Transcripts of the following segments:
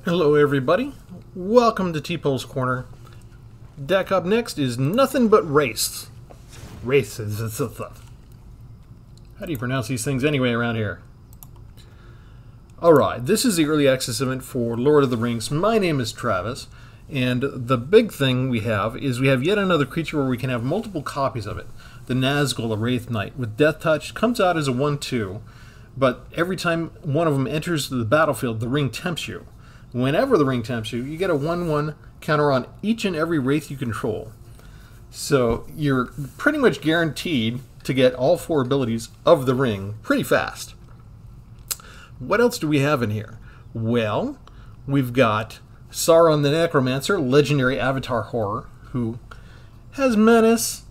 Hello everybody, welcome to Tpull's Corner. Deck up next is nothing but Wraiths. Wraiths. How do you pronounce these things anyway around here? Alright, this is the Early Access event for Lord of the Rings. My name is Travis, and the big thing we have is we have yet another creature where we can have multiple copies of it. The Nazgul, a Wraith Knight, with Death Touch, comes out as a 1/2, but every time one of them enters the battlefield, the ring tempts you. Whenever the ring tempts you, you get a 1/1 counter on each and every Wraith you control. So you're pretty much guaranteed to get all 4 abilities of the ring pretty fast. What else do we have in here? Well, we've got Sauron the Necromancer, legendary avatar horror, who has Menace.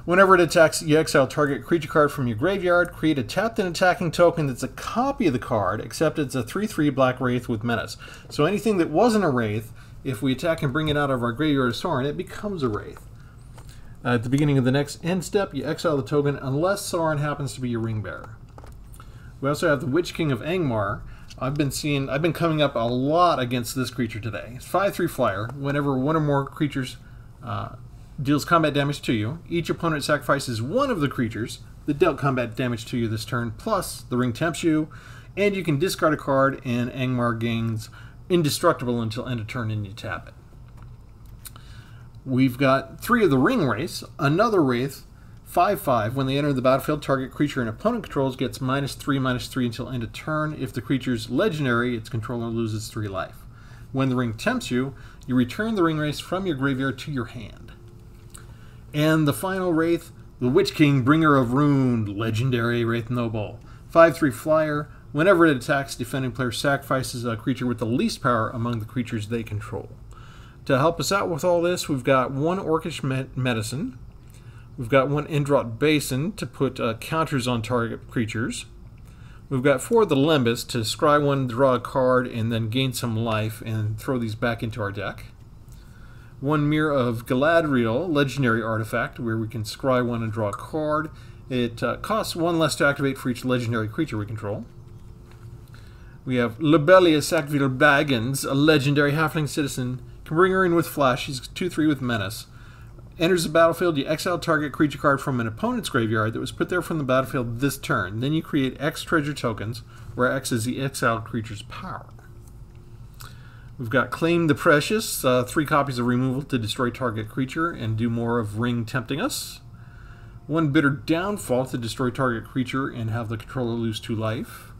Whenever it attacks, you exile target creature card from your graveyard, create a tapped and attacking token that's a copy of the card, except it's a 3/3 black Wraith with Menace. So anything that wasn't a Wraith, if we attack and bring it out of our graveyard of Sauron, it becomes a Wraith. At the beginning of the next end step, you exile the token unless Sauron happens to be your ring bearer. We also have the Witch King of Angmar. I've been coming up a lot against this creature today. It's 5/3 flyer. Whenever one or more creatures deals combat damage to you, each opponent sacrifices one of the creatures that dealt combat damage to you this turn, plus the ring tempts you, and you can discard a card, and Angmar gains indestructible until end of turn and you tap it. We've got 3 of the ring Wraiths. Another Wraith, 5/5. When they enter the battlefield, target creature an opponent controls gets -3/-3 until end of turn. If the creature's legendary, its controller loses 3 life. When the ring tempts you, you return the ring Wraiths from your graveyard to your hand. And the final Wraith, the Witch King, Bringer of Ruin, legendary Wraith Noble. 5/3 flyer. Whenever it attacks, defending player sacrifices a creature with the least power among the creatures they control. To help us out with all this, we've got 1 Orcish Medicine. We've got 1 Indrot Basin to put counters on target creatures. We've got 4 of the Lembas to scry 1, draw a card, and then gain some life and throw these back into our deck. 1 Mirror of Galadriel, legendary artifact, where we can scry 1 and draw a card. It costs 1 less to activate for each legendary creature we control. We have Lobelia Sackville Baggins, a legendary halfling citizen. Can bring her in with flash. She's 2/3 with Menace. Enters the battlefield, you exile target creature card from an opponent's graveyard that was put there from the battlefield this turn. Then you create X treasure tokens, where X is the exiled creature's power. We've got Claim the Precious, 3 copies of removal to destroy target creature and do more of ring tempting us. 1 Bitter Downfall to destroy target creature and have the controller lose 2 life.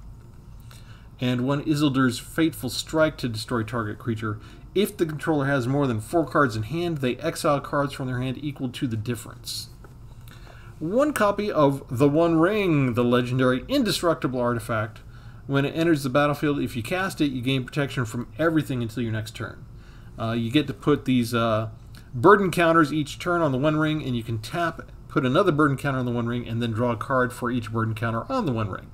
And 1 Isildur's Fateful Strike to destroy target creature. If the controller has more than 4 cards in hand, they exile cards from their hand equal to the difference. 1 copy of the One Ring, the legendary indestructible artifact. When it enters the battlefield, if you cast it, you gain protection from everything until your next turn. You get to put these burden counters each turn on the One Ring, and you can tap, put another burden counter on the One Ring, and then draw a card for each burden counter on the One Ring.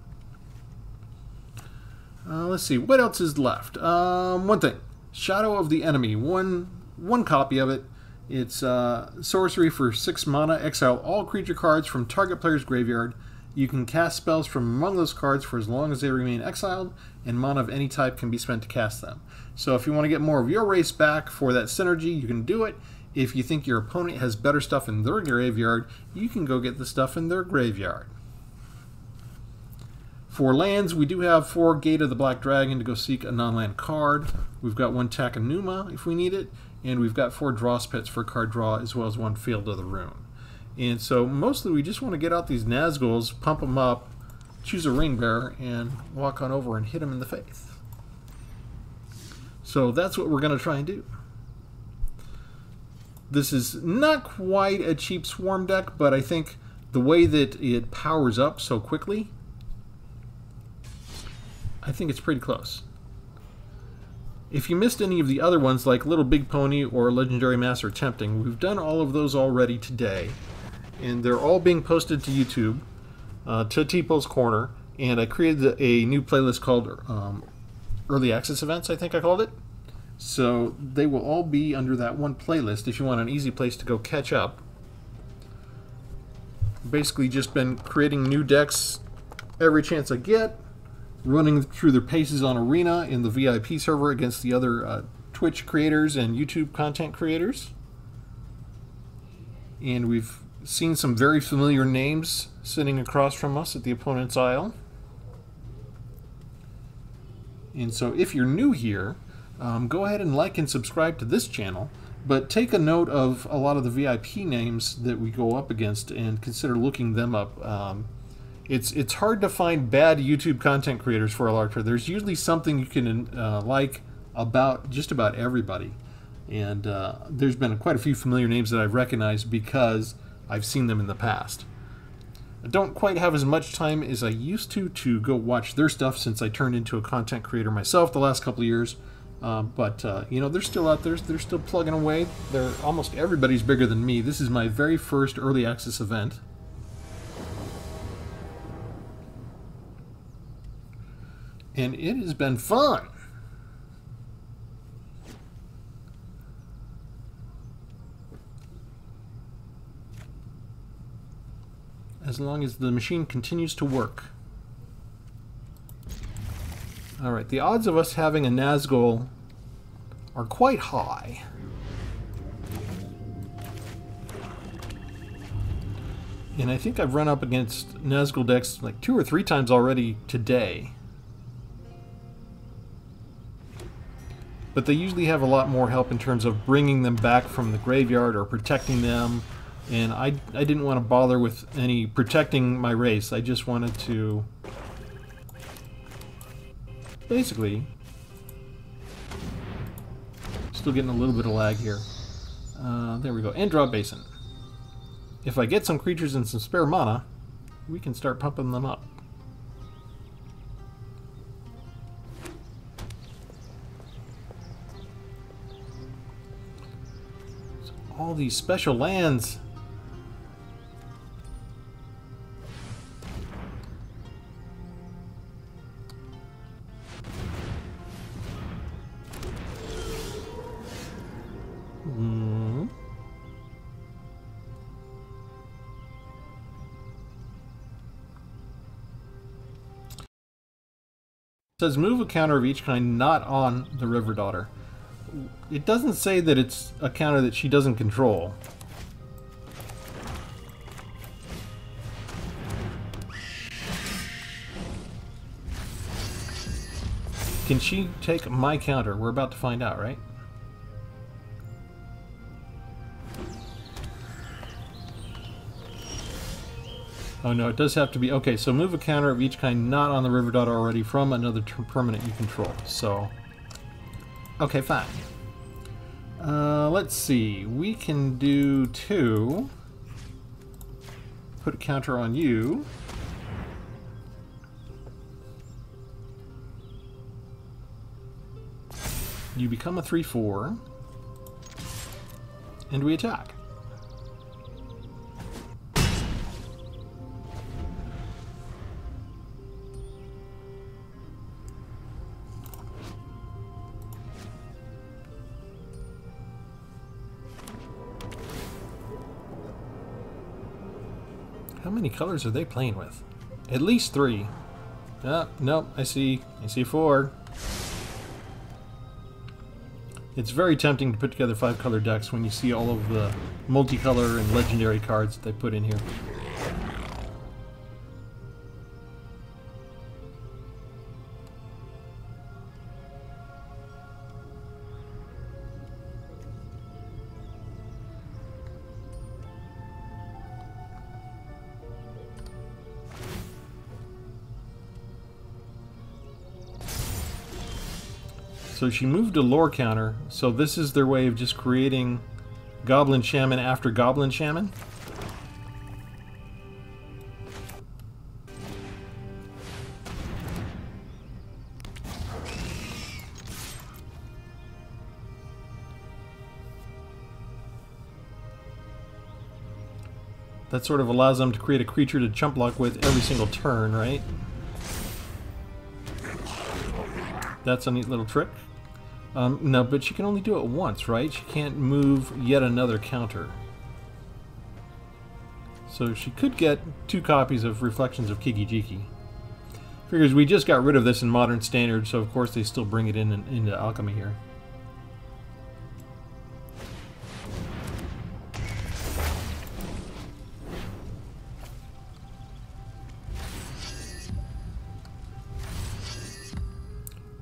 Let's see, what else is left? One thing. Shadow of the Enemy. One copy of it. It's sorcery for 6 mana. Exile all creature cards from target player's graveyard. You can cast spells from among those cards for as long as they remain exiled, and mana of any type can be spent to cast them. So if you want to get more of your race back for that synergy, you can do it. If you think your opponent has better stuff in their graveyard, you can go get the stuff in their graveyard. For lands, we do have 4 Gate of the Black Dragon to go seek a non-land card. We've got 1 Takenuma if we need it, and we've got 4 Draw Spits for card draw, as well as 1 Field of the Rune. And so mostly we just want to get out these Nazguls, pump them up, choose a ring bearer, and walk on over and hit them in the face. So that's what we're going to try and do. This is not quite a cheap swarm deck, but I think the way that it powers up so quickly, I think it's pretty close. If you missed any of the other ones, like Little Big Pony or Legendary Master Tempting, we've done all of those already today. And they're all being posted to YouTube, to Tpull's Corner, and I created a new playlist called Early Access Events, I think I called it. So they will all be under that one playlist if you want an easy place to go catch up. Basically just been creating new decks every chance I get, running through their paces on Arena in the VIP server against the other Twitch creators and YouTube content creators. And we've seen some very familiar names sitting across from us at the opponent's aisle. And so if you're new here, go ahead and like and subscribe to this channel, but take a note of a lot of the VIP names that we go up against and consider looking them up. It's hard to find bad YouTube content creators for LOTR. There's usually something you can like about just about everybody. And there's been quite a few familiar names that I've recognized because I've seen them in the past. I don't quite have as much time as I used to go watch their stuff since I turned into a content creator myself the last couple of years. But you know, they're still out there. They're still plugging away. Almost everybody's bigger than me. This is my very first early access event. And it has been fun. As long as the machine continues to work. Alright, the odds of us having a Nazgul are quite high. And I think I've run up against Nazgul decks like 2 or 3 times already today. But they usually have a lot more help in terms of bringing them back from the graveyard or protecting them. And I didn't want to bother with any protecting my race. I just wanted to basically, still getting a little bit of lag here. There we go. And draw Basin. If I get some creatures and some spare mana, we can start pumping them up. So all these special lands. It says move a counter of each kind not on the River Daughter. It doesn't say that it's a counter that she doesn't control. Can she take my counter? We're about to find out, right? Oh no, it does have to be... Okay, so move a counter of each kind not on the River Daughter already from another permanent you control. So... Okay, fine. Let's see. We can do 2. Put a counter on you. You become a 3/4. And we attack. How many colors are they playing with? At least 3. Nope, I see 4. It's very tempting to put together 5-color decks when you see all of the multicolor and legendary cards that they put in here. So she moved a lore counter, so this is their way of just creating Goblin Shaman after Goblin Shaman. That sort of allows them to create a creature to chump block with every single turn, right? That's a neat little trick. No, but she can only do it once, right? She can't move yet another counter. So she could get 2 copies of Reflections of Kiki-Jiki. Figures we just got rid of this in Modern Standard, so of course they still bring it into Alchemy here.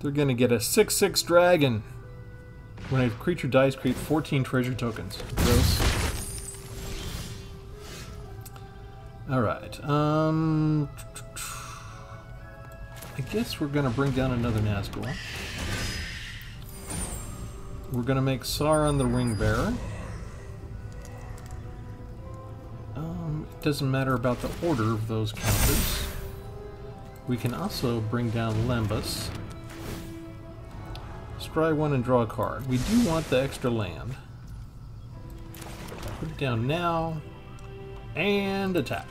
They're going to get a 6/6 dragon. When a creature dies, create 14 treasure tokens. Gross. Alright, I guess we're going to bring down another Nazgul. We're going to make Sauron the Ring Bearer. It doesn't matter about the order of those counters. We can also bring down Lembas. Scry one and draw a card. We do want the extra land. Put it down now. And attack.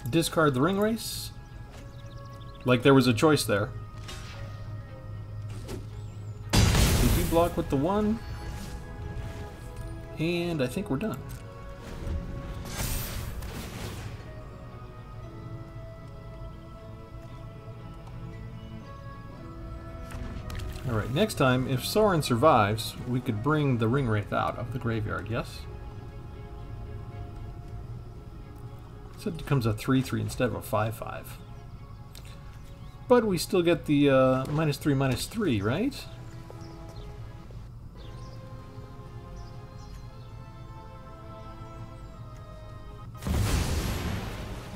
Discard the Ring Wraiths. Like there was a choice there. We do block with the 1. And I think we're done. Alright, next time, if Sauron survives, we could bring the Ring Wraith out of the graveyard, yes? So it becomes a 3/3 instead of a 5/5. But we still get the -3/-3, right?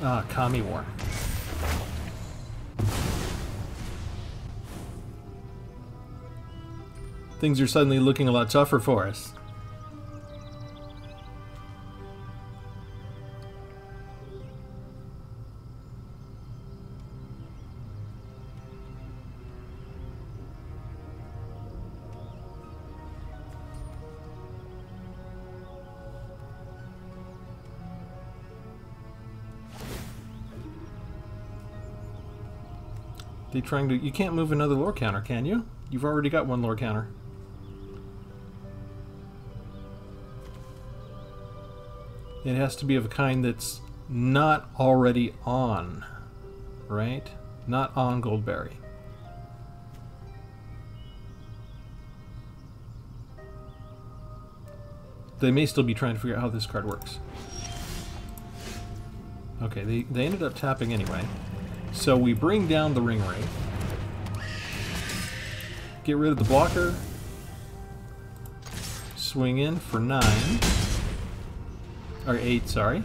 Ah, Kami War. Things are suddenly looking a lot tougher for us. They trying to... You can't move another lore counter, can you? You've already got one lore counter. It has to be of a kind that's not already on, right? Not on Goldberry. They may still be trying to figure out how this card works. Okay, they ended up tapping anyway. So we bring down the Ring Wraith. Get rid of the blocker. Swing in for 9. Or 8, sorry.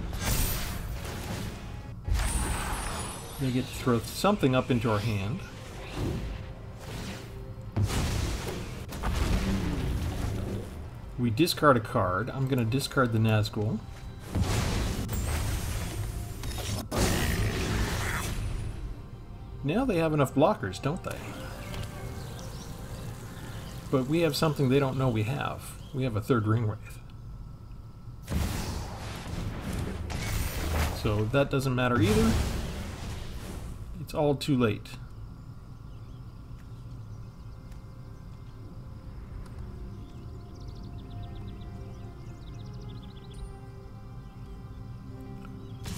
We get to throw something up into our hand. We discard a card. I'm going to discard the Nazgul. Now they have enough blockers, don't they? But we have something they don't know we have. We have a third Ring Wraith. So that doesn't matter either. It's all too late.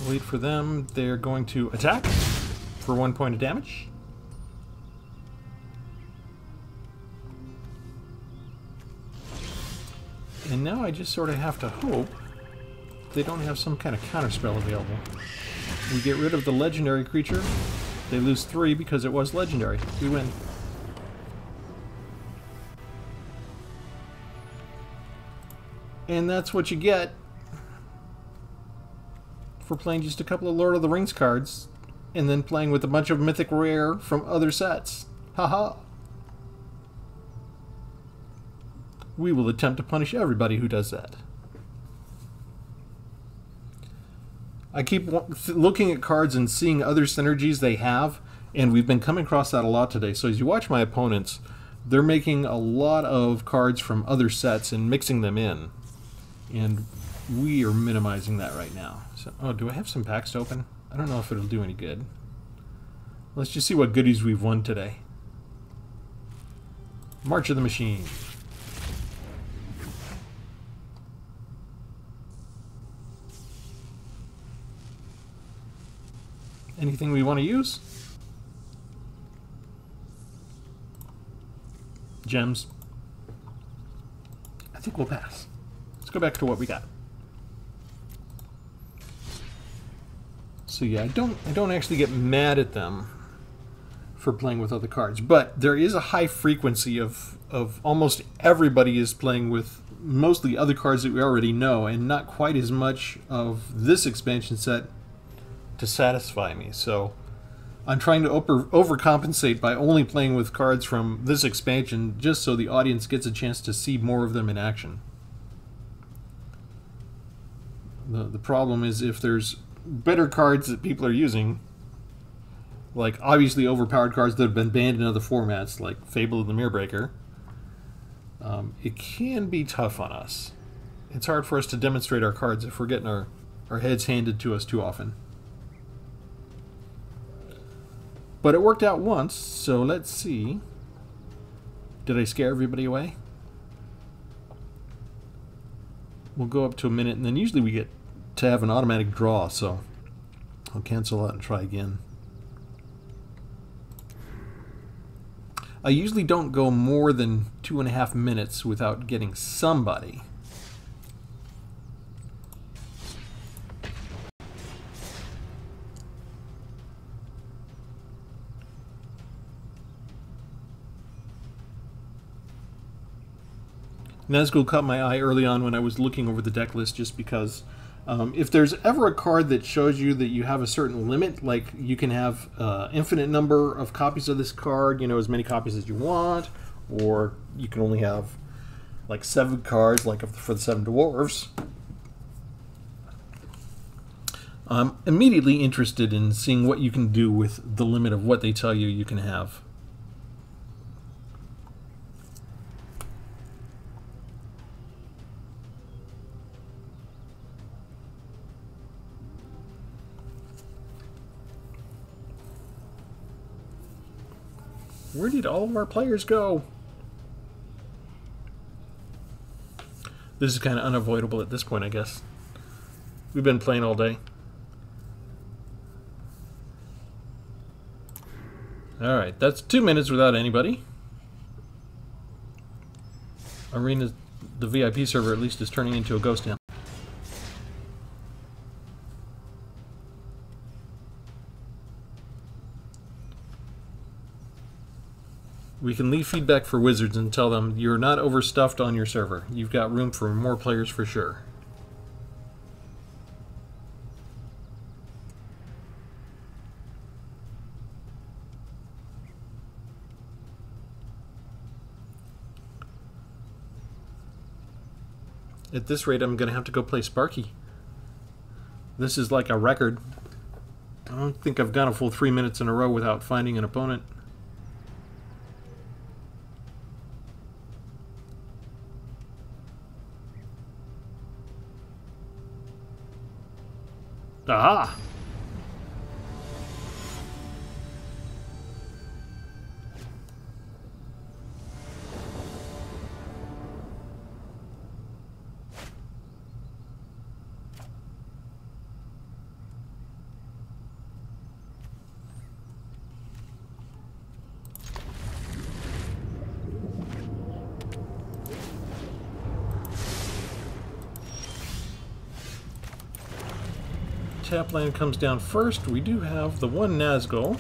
Wait for them. They're going to attack for 1 point of damage. And now I just sort of have to hope they don't have some kind of counterspell available. We get rid of the legendary creature. They lose 3 because it was legendary. We win. And that's what you get for playing just a couple of Lord of the Rings cards and then playing with a bunch of Mythic Rare from other sets. Haha. We will attempt to punish everybody who does that. I keep looking at cards and seeing other synergies they have, and we've been coming across that a lot today. So as you watch my opponents, they're making a lot of cards from other sets and mixing them in. And we are minimizing that right now. So, oh, do I have some packs to open? I don't know if it'll do any good. Let's just see what goodies we've won today. March of the Machine. Anything we want to use? Gems. I think we'll pass. Let's go back to what we got. So yeah, I don't actually get mad at them for playing with other cards, but there is a high frequency of almost everybody is playing with mostly other cards that we already know, and not quite as much of this expansion set to satisfy me. So I'm trying to overcompensate by only playing with cards from this expansion, just so the audience gets a chance to see more of them in action. The problem is if there's better cards that people are using, like obviously overpowered cards that have been banned in other formats, like Fable of the Mirrorbreaker, it can be tough on us. It's hard for us to demonstrate our cards if we're getting our heads handed to us too often. But it worked out once, so let's see. Did I scare everybody away? We'll go up to a minute, and then usually we get to have an automatic draw, so I'll cancel that and try again. I usually don't go more than 2.5 minutes without getting somebody. Nazgul caught my eye early on when I was looking over the deck list, just because if there's ever a card that shows you that you have a certain limit, like you can have infinite number of copies of this card, you know, as many copies as you want, or you can only have like 7 cards, like for the 7 dwarves, I'm immediately interested in seeing what you can do with the limit of what they tell you you can have. Where did all of our players go? This is kind of unavoidable at this point, I guess. We've been playing all day. Alright, that's 2 minutes without anybody. Arena, the VIP server at least, is turning into a ghost town. We can leave feedback for Wizards and tell them you're not overstuffed on your server. You've got room for more players for sure. At this rate, I'm going to have to go play Sparky. This is like a record. I don't think I've gone a full 3 minutes in a row without finding an opponent. Aha! Tap land comes down first. We do have the one Nazgul,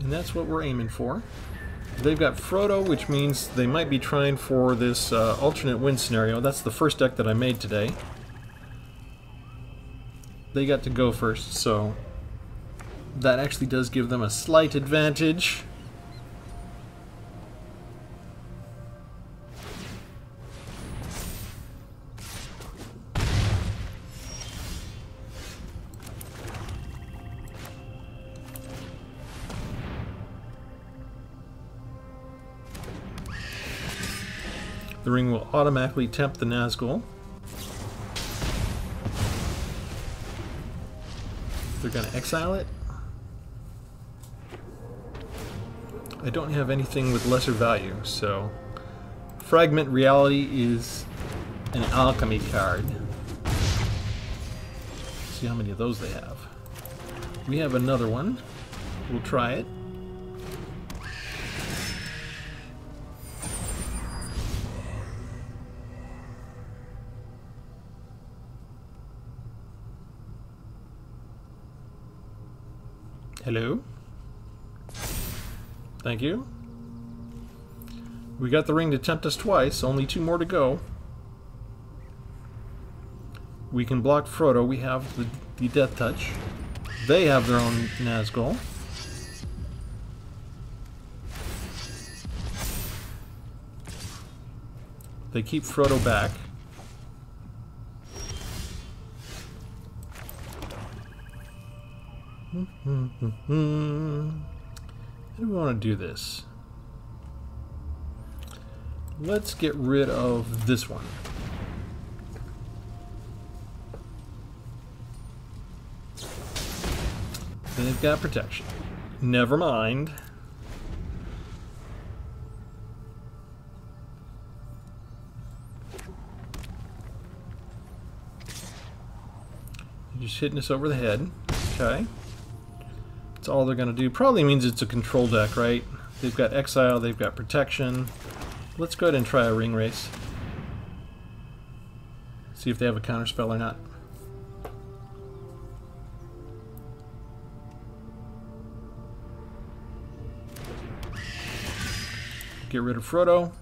and that's what we're aiming for. They've got Frodo, which means they might be trying for this alternate win scenario. That's the first deck that I made today. They got to go first, so that actually does give them a slight advantage. The ring will automatically tempt the Nazgul. They're going to exile it. I don't have anything with lesser value, so Fragment Reality is an alchemy card. See how many of those they have. We have another one. We'll try it. Hello? Thank you. We got the ring to tempt us twice, only 2 more to go. We can block Frodo, we have the Death Touch. They have their own Nazgul. They keep Frodo back. How do we want to do this? Let's get rid of this one. They've got protection. Never mind. You're just hitting us over the head. Okay. That's all they're going to do. Probably means it's a control deck, right? They've got exile, they've got protection. Let's go ahead and try a ring race. See if they have a counterspell or not. Get rid of Frodo.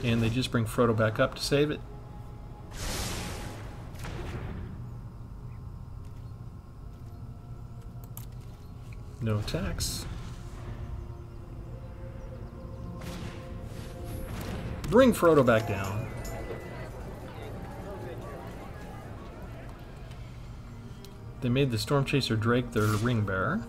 And they just bring Frodo back up to save it. No attacks. Bring Frodo back down. They made the Storm Chaser Drake their ring bearer.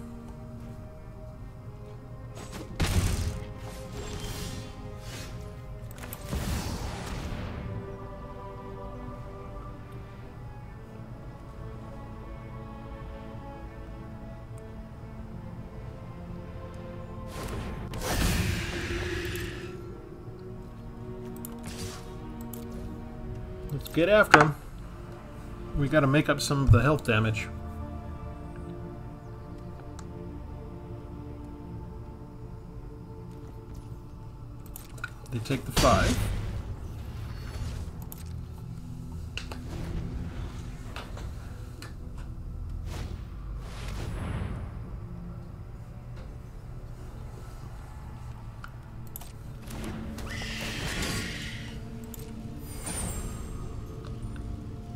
Let's get after him. We got to make up some of the health damage. They take the 5.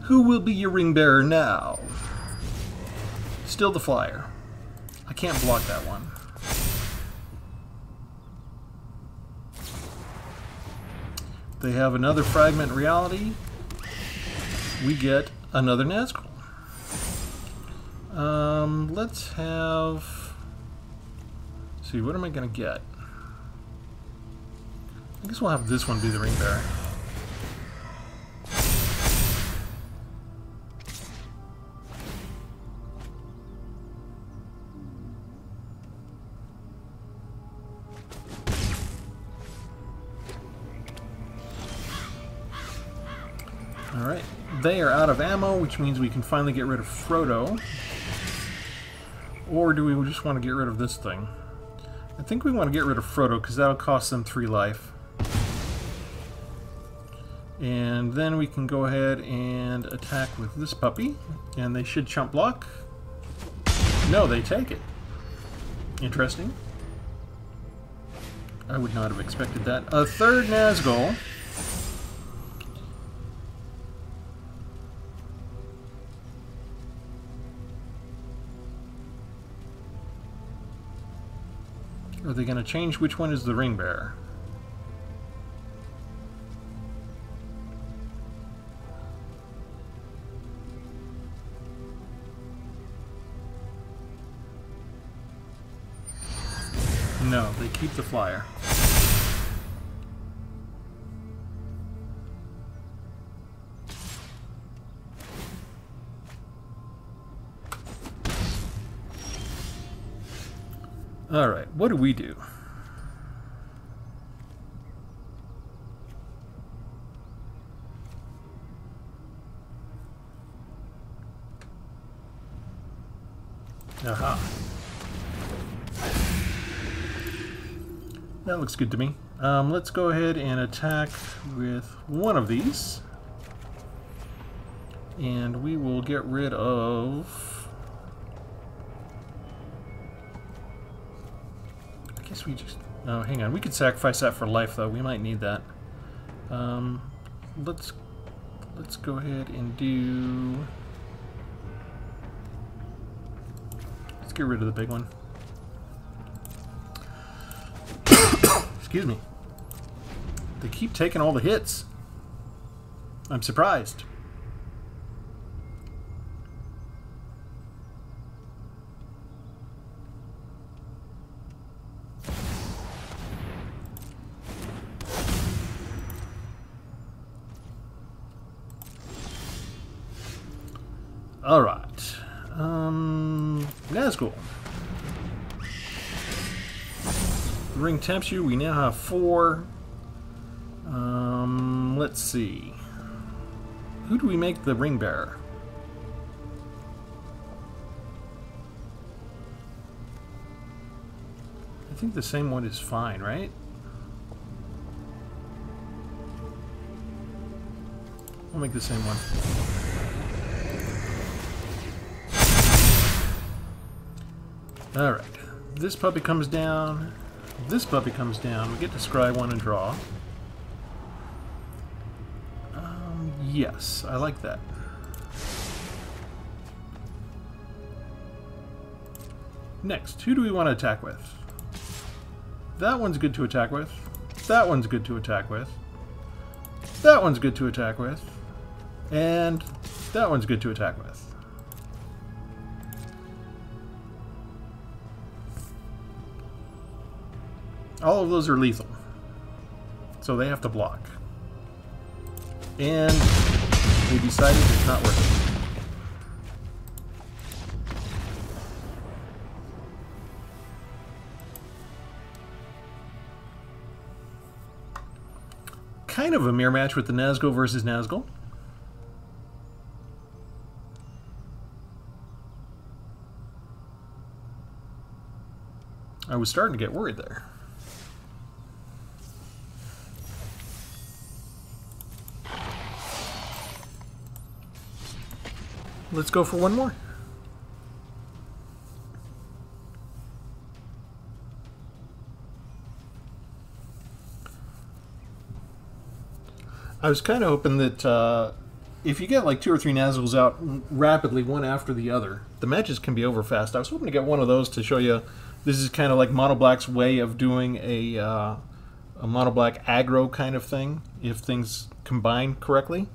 Who will be your ring bearer now? Still the flyer. I can't block that one. They have another fragment reality. We get another Nazgul. Let's have... Let's see, what am I going to get? I guess we'll have this one be the ring bearer. Alright, they are out of ammo, which means we can finally get rid of Frodo. Or do we just want to get rid of this thing? I think we want to get rid of Frodo because that'll cost them 3 life. And then we can go ahead and attack with this puppy, and they should chump block. No, they take it. Interesting. I would not have expected that. A third Nazgul. Are they going to change which one is the ring bearer? No, they keep the flyer. Alright, what do we do? Aha. That looks good to me. Let's go ahead and attack with one of these. And we will get rid of... I guess we just... Oh, hang on. We could sacrifice that for life, though. We might need that. Let's go ahead and do... Let's get rid of the big one. Excuse me. They keep taking all the hits. I'm surprised. All right. Nazgul. The ring tempts you. We now have 4. Let's see. Who do we make the ring bearer? I think the same one is fine, right? We'll make the same one. Alright. This puppy comes down. This puppy comes down. We get to scry 1 and draw. Yes, I like that. Next, who do we want to attack with? That one's good to attack with. That one's good to attack with. That one's good to attack with. And that one's good to attack with. All of those are lethal. So they have to block. And we decided it's not working. Kind of a mirror match with the Nazgul versus Nazgul. I was starting to get worried there. Let's go for one more. I was kind of hoping that if you get like 2 or 3 Nazguls out rapidly, one after the other, the matches can be over fast. I was hoping to get one of those to show you this is kind of like Mono Black's way of doing a Mono Black aggro kind of thing, if things combine correctly.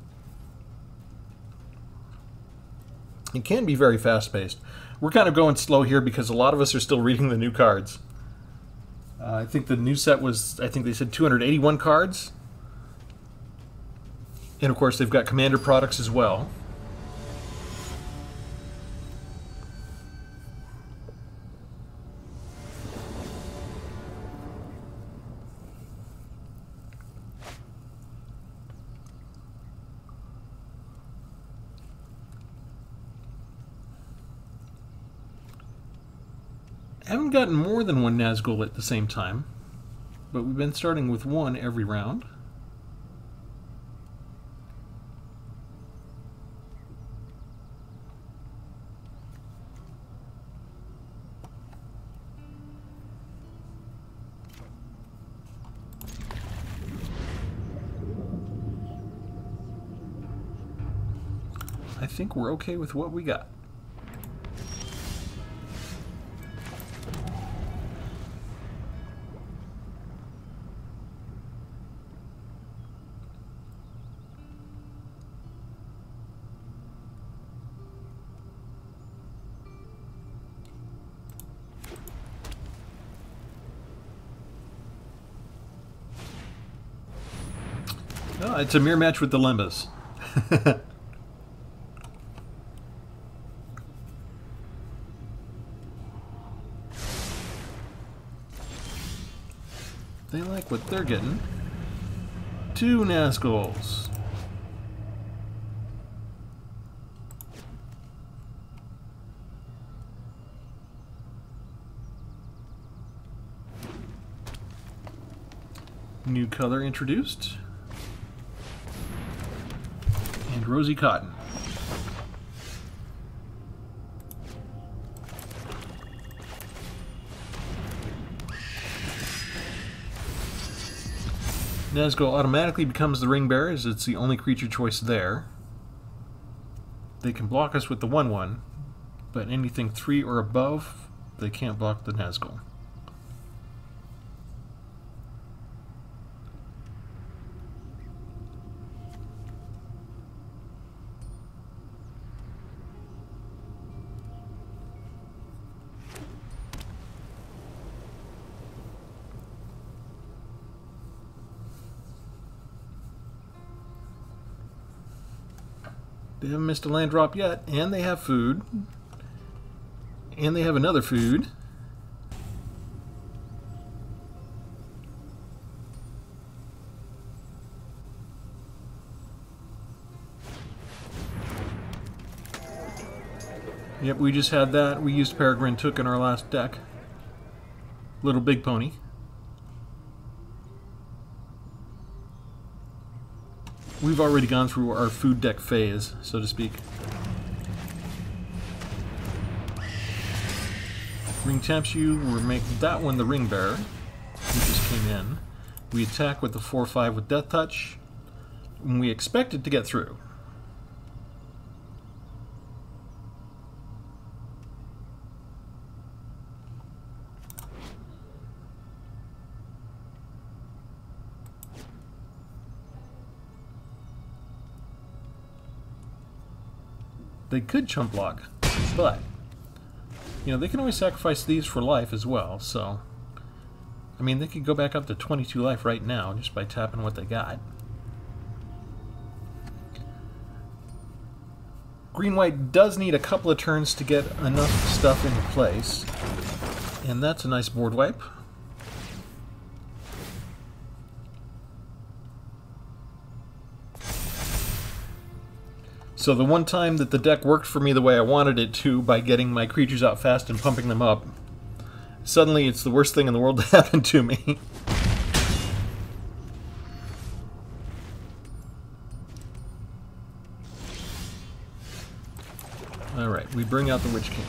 It can be very fast-paced. We're kind of going slow here because a lot of us are still reading the new cards. I think the new set was, I think they said 281 cards. And of course they've got Commander products as well. I haven't gotten more than 1 Nazgul at the same time, but we've been starting with 1 every round. I think we're okay with what we got. Oh, it's a mirror match with dilemmas. They like what they're getting. 2 Nazguls. New color introduced. And Rosy Cotton. Nazgul automatically becomes the Ring Bearer, as it's the only creature choice there. They can block us with the 1/1, but anything 3 or above, they can't block the Nazgul. They haven't missed a land drop yet, and they have food. And they have another food. Yep, we just had that. We used Peregrine Took in our last deck. Little Big Pony. We've already gone through our food deck phase, so to speak. Ring taps you, we'll make that one the Ring Bearer, who just came in. We attack with the 4/5 with Death Touch, and we expect it to get through. They could chump block, but you know, they can always sacrifice these for life as well, so I mean, they could go back up to 22 life right now just by tapping what they got. Green-white does need a couple of turns to get enough stuff into place, and that's a nice board wipe. So the one time that the deck worked for me the way I wanted it to, by getting my creatures out fast and pumping them up, suddenly it's the worst thing in the world to happen to me. Alright, we bring out the Witch King.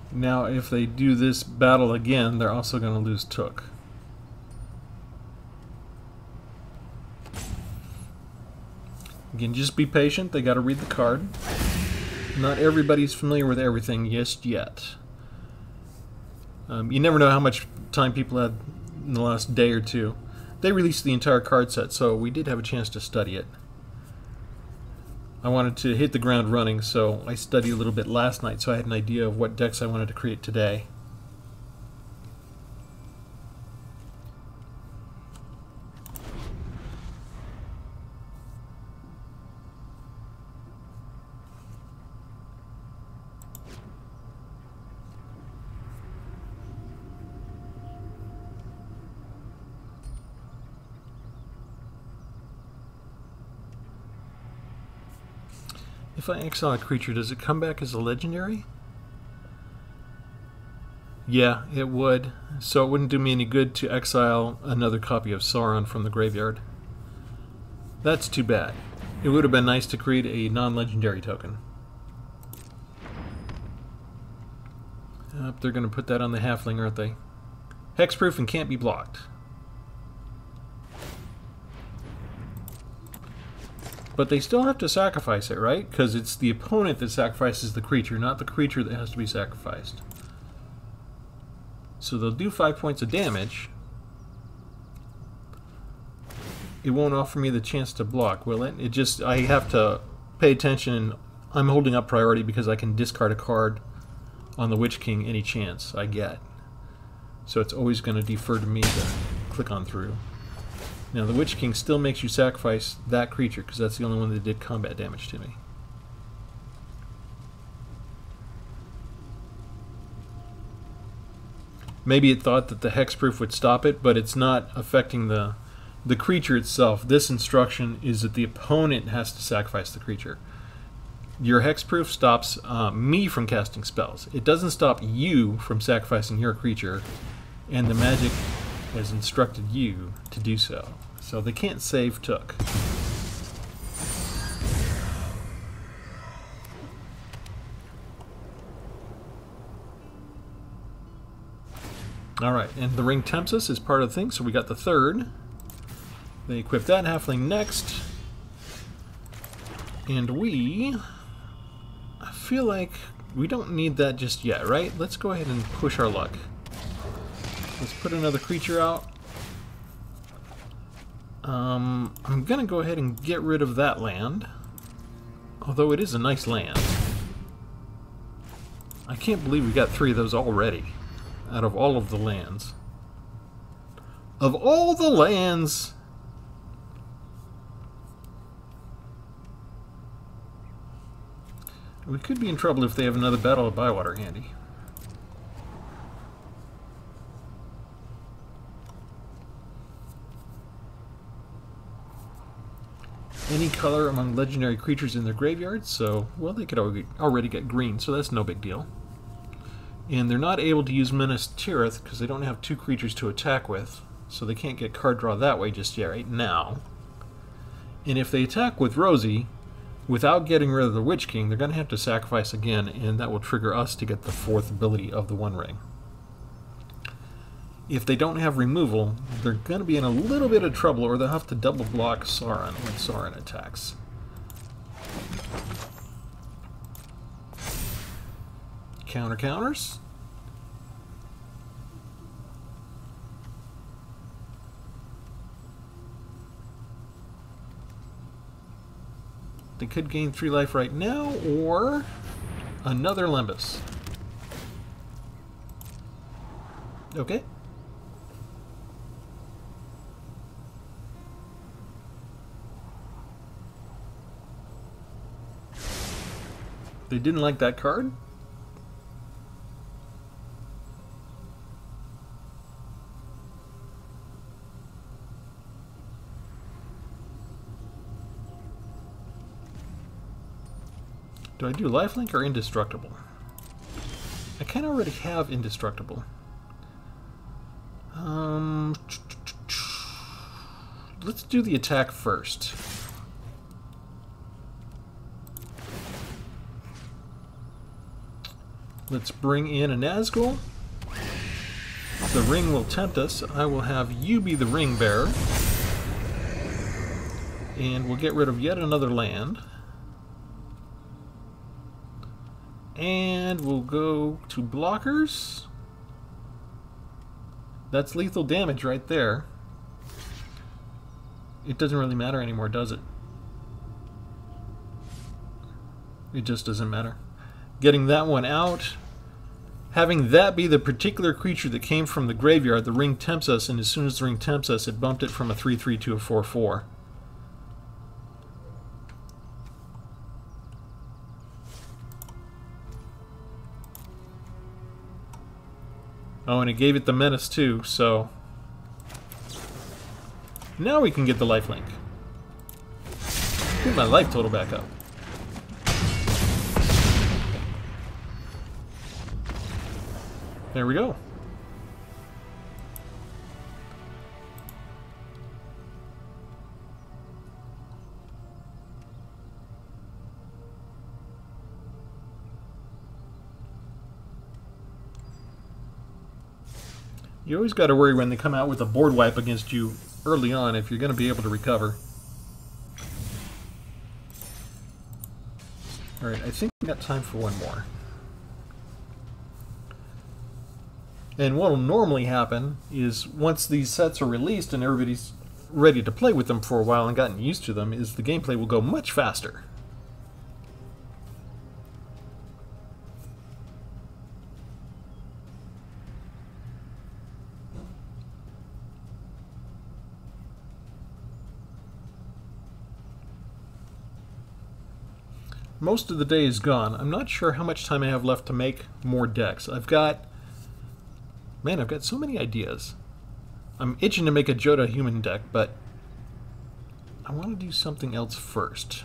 Now, if they do this battle again, they're also going to lose Took. Again, just be patient. They got to read the card. Not everybody's familiar with everything just yet. You never know how much time people had in the last day or two. They released the entire card set, so we did have a chance to study it. I wanted to hit the ground running, so I studied a little bit last night, so I had an idea of what decks I wanted to create today. If I exile a creature, does it come back as a legendary? Yeah, it would. So it wouldn't do me any good to exile another copy of Sauron from the graveyard. That's too bad. It would have been nice to create a non-legendary token. They're going to put that on the halfling, aren't they? Hexproof and can't be blocked. But they still have to sacrifice it, right? Because it's the opponent that sacrifices the creature, not the creature that has to be sacrificed. So they'll do 5 points of damage. It won't offer me the chance to block, will it? It just, I have to pay attention, and I'm holding up priority because I can discard a card on the Witch King any chance I get. So it's always going to defer to me to click on through. Now, the Witch King still makes you sacrifice that creature, because that's the only one that did combat damage to me. Maybe it thought that the hexproof would stop it, but it's not affecting the creature itself. This instruction is that the opponent has to sacrifice the creature. Your hexproof stops me from casting spells. It doesn't stop you from sacrificing your creature, and the magic has instructed you to do so. So they can't save Took. Alright, and the ring tempts us is part of the thing, so we got the third. They equip that halfling next. And I feel like we don't need that just yet, right? Let's go ahead and push our luck. Let's put another creature out. I'm gonna go ahead and get rid of that land. Although it is a nice land. I can't believe we got 3 of those already. Out of all of the lands. Of all the lands! We could be in trouble if they have another Battle of Bywater handy. Any color among legendary creatures in their graveyards, so, well, they could already get green, so that's no big deal. And they're not able to use Minas Tirith because they don't have 2 creatures to attack with, so they can't get card draw that way just yet, right now. And if they attack with Rosie, without getting rid of the Witch King, they're going to have to sacrifice again, and that will trigger us to get the 4th ability of the One Ring. If they don't have removal, they're going to be in a little bit of trouble, or they'll have to double block Sauron when Sauron attacks. Counters. They could gain 3 life right now, or another Lembas. Okay. They didn't like that card? Do I do lifelink or indestructible? I kind of already have indestructible. Let's do the attack first. Let's bring in a Nazgul. The ring will tempt us. I will have you be the ring bearer. And we'll get rid of yet another land. And we'll go to blockers. That's lethal damage right there. It doesn't really matter anymore, does it? It just doesn't matter. Getting that one out. Having that be the particular creature that came from the graveyard, the ring tempts us, and as soon as the ring tempts us, it bumped it from a 3/3 to a 4/4. Oh, and it gave it the menace too, so... Now we can get the lifelink. Get my life total back up. There we go. You always got to worry when they come out with a board wipe against you early on if you're going to be able to recover. Alright, I think we got time for one more. And what will normally happen is once these sets are released and everybody's ready to play with them for a while and gotten used to them, is the gameplay will go much faster. Most of the day is gone. I'm not sure how much time I have left to make more decks. I've got so many ideas. I'm itching to make a Joda human deck, but I want to do something else first.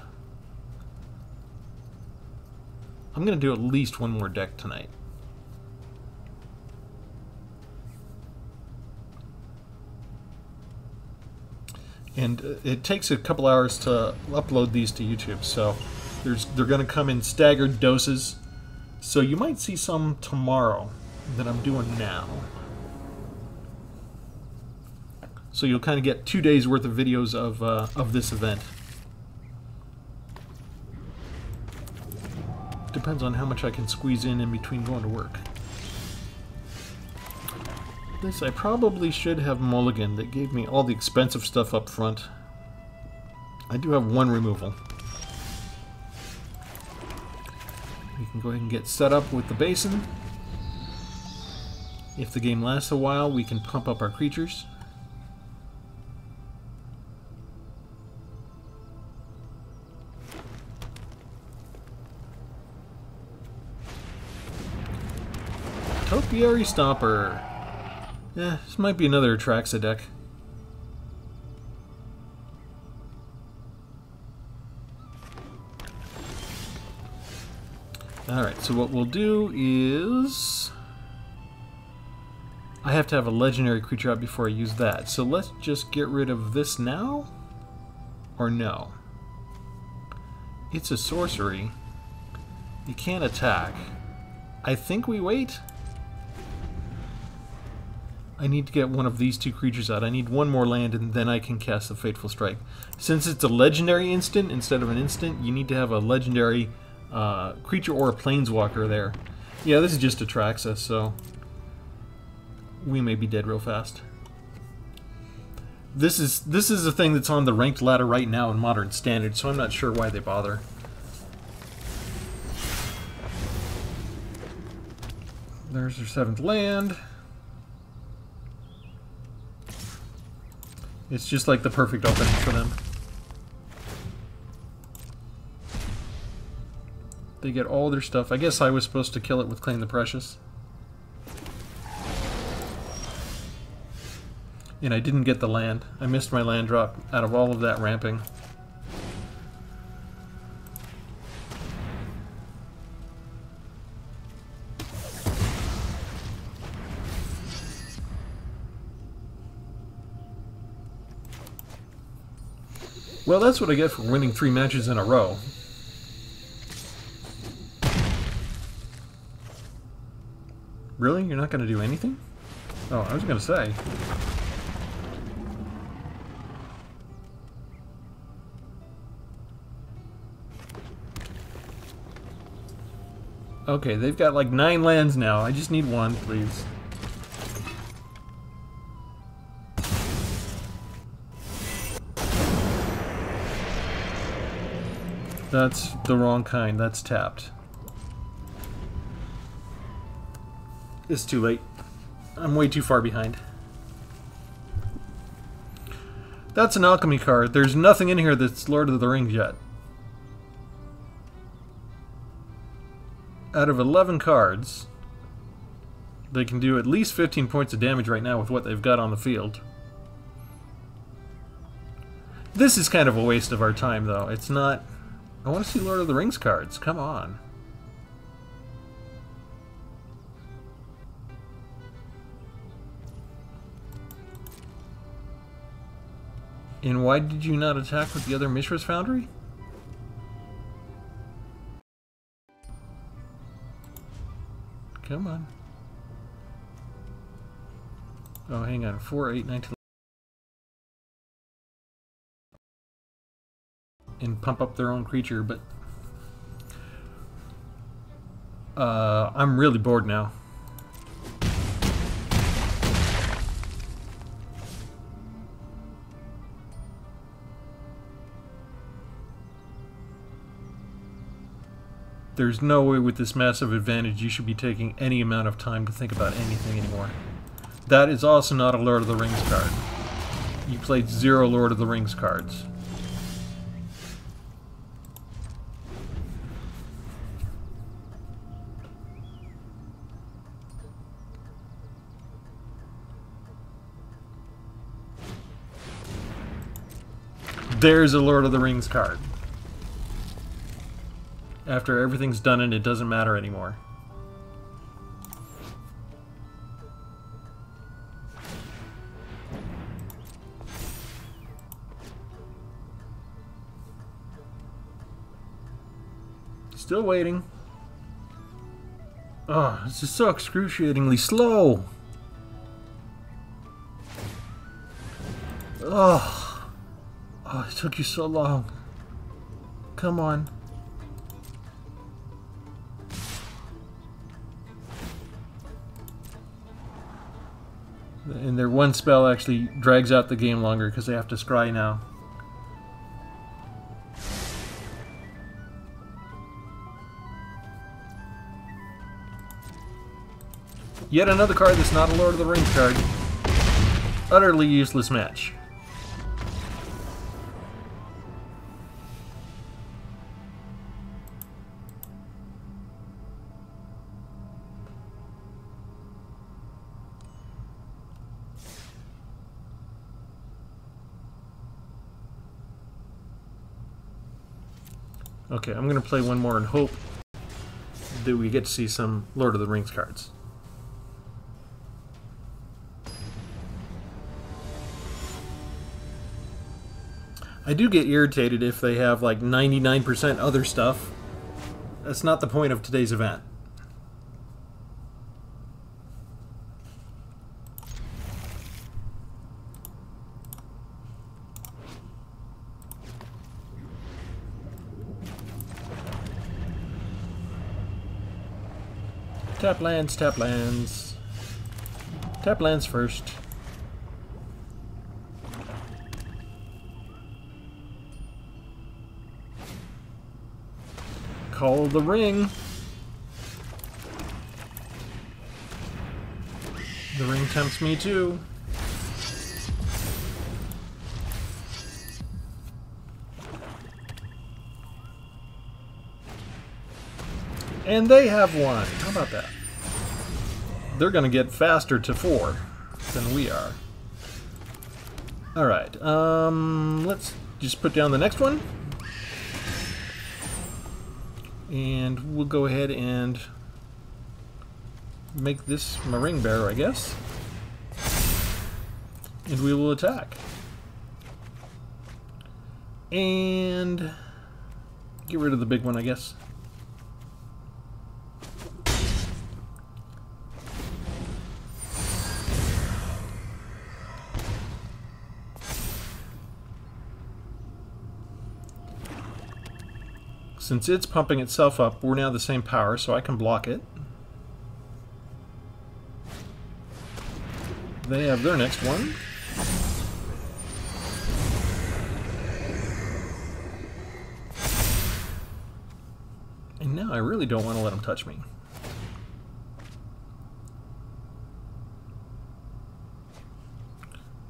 I'm going to do at least one more deck tonight. And it takes a couple hours to upload these to YouTube, so they're going to come in staggered doses. So you might see some tomorrow that I'm doing now. So you'll kind of get 2 days worth of videos of this event. Depends on how much I can squeeze in between going to work. This I probably should have mulligan that gave me all the expensive stuff up front. I do have one removal. We can go ahead and get set up with the basin. If the game lasts a while, we can pump up our creatures. Topiary Stomper. Yeah, this might be another Atraxa deck. Alright, so what we'll do is... I have to have a legendary creature out before I use that. So let's just get rid of this now? Or no? It's a sorcery. You can't attack. I think we wait. I need to get one of these two creatures out. I need one more land and then I can cast the Fateful Strike. Since it's a legendary instant instead of an instant, you need to have a legendary creature or a planeswalker there. Yeah, this is just Atraxa, so we may be dead real fast. This is a thing that's on the ranked ladder right now in Modern Standard, so I'm not sure why they bother. There's their 7th land. It's just like the perfect opening for them. They get all their stuff. I guess I was supposed to kill it with Claim the Precious. And I didn't get the land. I missed my land drop out of all of that ramping. Well, that's what I get for winning 3 matches in a row. Really? You're not going to do anything? Oh, I was going to say. Okay, they've got like 9 lands now. I just need one, please. That's the wrong kind. That's tapped. It's too late. I'm way too far behind. That's an alchemy card. There's nothing in here that's Lord of the Rings yet. Out of 11 cards, they can do at least 15 points of damage right now with what they've got on the field. This is kind of a waste of our time, though. It's not... I want to see Lord of the Rings cards. Come on. And why did you not attack with the other Mishra's Foundry? Come on. Oh, hang on. 4, 8, 19... and pump up their own creature, but I'm really bored now. There's no way with this massive advantage you should be taking any amount of time to think about anything anymore. That is also not a Lord of the Rings card. You played 0 Lord of the Rings cards. There's a Lord of the Rings card. After everything's done and it doesn't matter anymore. Still waiting. Oh, this is so excruciatingly slow. Oh, it took you so long. Come on. And their one spell actually drags out the game longer because they have to scry now. Yet another card that's not a Lord of the Rings card. Utterly useless match. Okay, I'm going to play one more and hope that we get to see some Lord of the Rings cards. I do get irritated if they have like 99% other stuff. That's not the point of today's event. Tap lands, tap lands. Tap lands first. Call the ring. The ring tempts me too. And they have one. How about that? They're going to get faster to 4 than we are. Alright, let's just put down the next one. And we'll go ahead and make this my ring bearer, I guess. And we will attack. And get rid of the big one, I guess. Since it's pumping itself up, we're now the same power, so I can block it. They have their next one. And now I really don't want to let them touch me.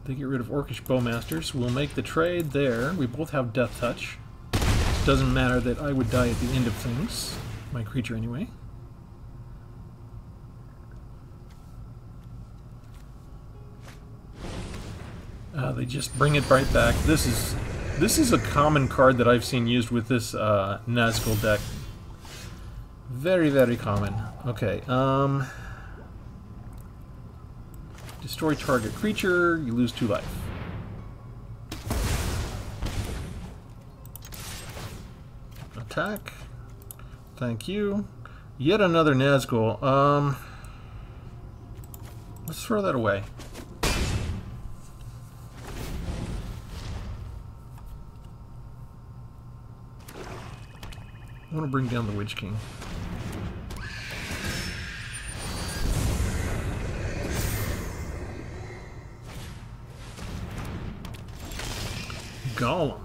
They get rid of Orcish Bowmasters. We'll make the trade there. We both have Death Touch. Doesn't matter that I would die at the end of things. My creature anyway. They just bring it right back. This is a common card that I've seen used with this Nazgul deck. Very, very common. Okay, destroy target creature, you lose 2 life. Attack. Thank you. Yet another Nazgul. Let's throw that away. I want to bring down the Witch King. Golem.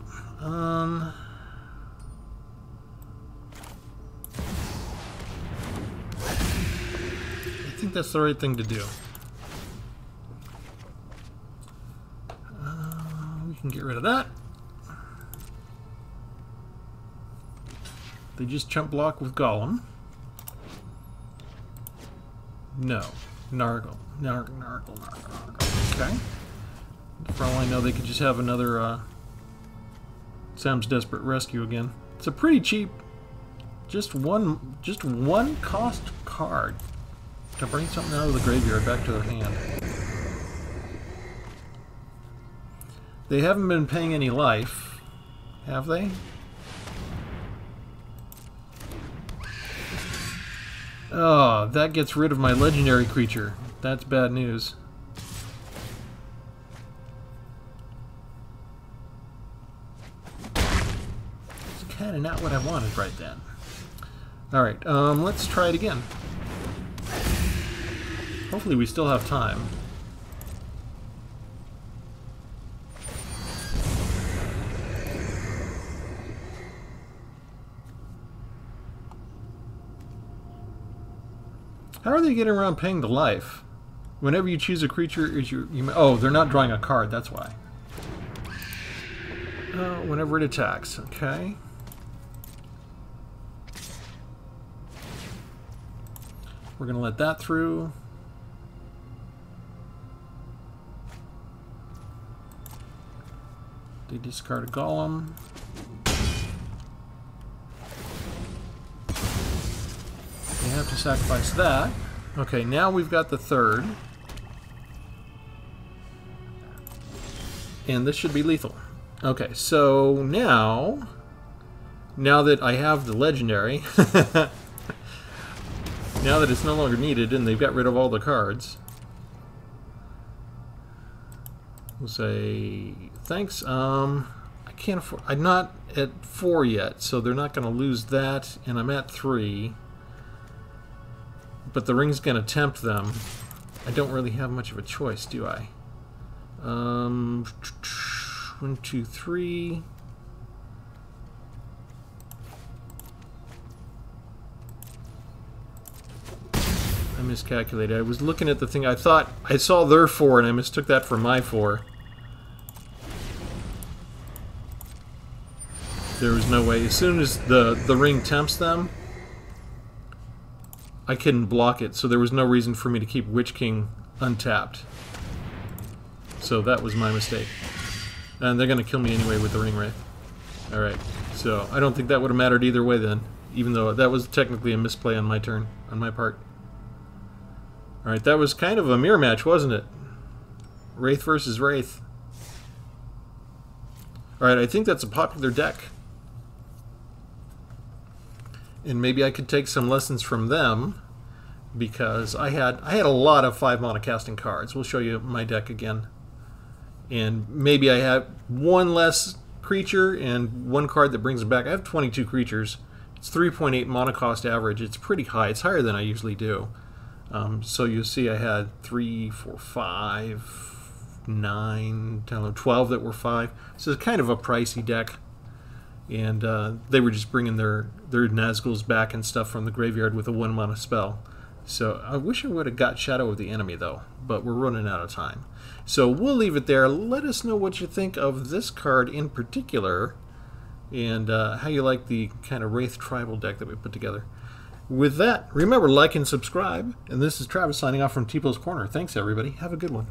I think that's the right thing to do. We can get rid of that. They just chump block with Golem. No. Nargle. Nargle. Okay. For all I know, they could just have another Sam's Desperate Rescue again. It's a pretty cheap Just one cost card to bring something out of the graveyard back to their hand. They haven't been paying any life, have they? Oh, that gets rid of my legendary creature. That's bad news. It's kind of not what I wanted right then. Alright, let's try it again. Hopefully we still have time. How are they getting around paying the life? Whenever you choose a creature, oh, they're not drawing a card, that's why. Whenever it attacks, okay. We're going to let that through. They discard a golem. They have to sacrifice that. Okay, now we've got the third. And this should be lethal. Okay, so now that I have the legendary, now that it's no longer needed and they've got rid of all the cards, we'll say thanks. I can't afford. I'm not at 4 yet, so they're not going to lose that, and I'm at 3. But the ring's going to tempt them. I don't really have much of a choice, do I? 1, 2, 3. I miscalculated. I was looking at the thing. I thought I saw their 4, and I mistook that for my 4. There was no way. As soon as the ring tempts them, I couldn't block it, so there was no reason for me to keep Witch King untapped. So that was my mistake. And they're going to kill me anyway with the Ring Wraith. Alright, so I don't think that would have mattered either way then, even though that was technically a misplay on my turn, on my part. Alright, that was kind of a mirror match, wasn't it? Wraith versus Wraith. Alright, I think that's a popular deck. And maybe I could take some lessons from them, because I had a lot of 5 mana casting cards. We'll show you my deck again. And maybe I have one less creature and one card that brings them back. I have 22 creatures. It's 3.8 mana cost average. It's pretty high. It's higher than I usually do. So you'll see I had 3, 4, 5, 9, 10, 12 that were 5. So it's kind of a pricey deck. And they were just bringing their Nazguls back and stuff from the graveyard with a 1 mana spell. So I wish I would have got Shadow of the Enemy though, but we're running out of time. So we'll leave it there. Let us know what you think of this card in particular, and how you like the kind of Wraith tribal deck that we put together. With that, remember, like and subscribe. And this is Travis signing off from Tpull's Corner. Thanks everybody. Have a good one.